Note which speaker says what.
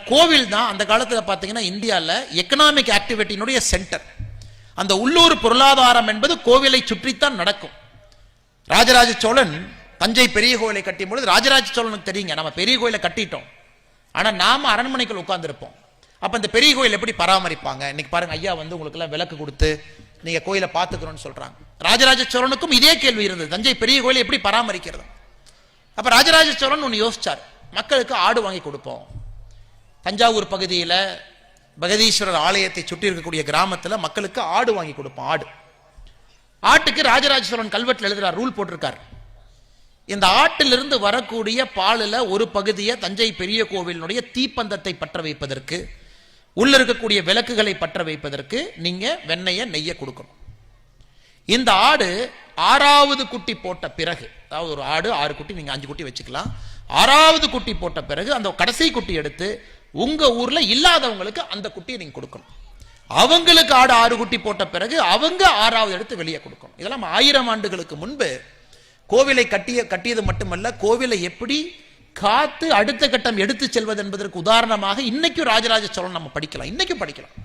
Speaker 1: கோவில் தான் அந்த காலத்தில் பார்த்தீங்கன்னா இந்தியாவில் எக்கனாமிக் ஆக்டிவிட்டியினுடைய சென்டர். அந்த உள்ளூர் பொருளாதாரம் என்பது கோவிலை சுற்றித்தான் நடக்கும். ராஜராஜ சோழன் தஞ்சை பெரிய கோயிலை கட்டியும் பொழுது ராஜராஜ சோழனுக்கு தெரியுங்க, நம்ம பெரிய கோயிலை கட்டிட்டோம், ஆனால் நாம அரண்மனைக்குள் உட்கார்ந்துருப்போம். அப்போ இந்த பெரிய கோயில் எப்படி பராமரிப்பாங்க? இன்னைக்கு பாருங்க, ஐயா வந்து உங்களுக்கு எல்லாம் விளக்கு கொடுத்து நீங்க கோயிலை பார்த்துக்கணும்னு சொல்றாங்க. ராஜராஜ சோழனுக்கும் இதே கேள்வி இருந்தது, தஞ்சை பெரிய கோயிலை எப்படி பராமரிக்கிறது? அப்ப ராஜராஜ சோழன் ஒன்று யோசிச்சார், மக்களுக்கு ஆடு வாங்கி கொடுப்போம். தஞ்சாவூர் பகுதியில் பகதீஸ்வரர் ஆலயத்தை சுற்றி இருக்கக்கூடிய கிராமத்தில் மக்களுக்கு ஆடு வாங்கி கொடுப்போம். ஆட்டுக்கு ராஜராஜ சோழன் கல்வெட்டில் எழுதுறார், ரூல் போட்டிருக்கார். இந்த ஆட்டிலிருந்து வரக்கூடிய பாலில் ஒரு பகுதியை தஞ்சை பெரிய கோவிலினுடைய தீப்பந்தத்தை பற்ற வைப்பதற்கு, உள்ள இருக்கக்கூடிய விளக்குகளை பற்ற வைப்பதற்கு நீங்க வெண்ணெயை நெய்யை கொடுக்கணும். இந்த ஆடு 6வது குட்டி போட்ட பிறகு, அதாவது ஒரு ஆடு 6 குட்டி, நீங்க 5 குட்டி வச்சுக்கலாம். 6வது குட்டி போட்ட பிறகு அந்த கடைசி குட்டி எடுத்து உங்க ஊர்ல இல்லாதவங்களுக்கு அந்த குட்டியை நீங்க கொடுக்கணும். அவங்களுக்கு ஆடு 6 குட்டி போட்ட பிறகு அவங்க 6வது எடுத்து வெளியே கொடுக்கணும். இதெல்லாம் 1000 ஆண்டுகளுக்கு முன்பு கோவிலை கட்டியது மட்டுமல்ல, கோவிலை எப்படி காத்து அடுத்த கட்டம் எடுத்து செல்வது என்பதற்கு உதாரணமாக இன்னைக்கும் ராஜராஜ சோழன் நம்ம படிக்கலாம், இன்னைக்கும் படிக்கலாம்.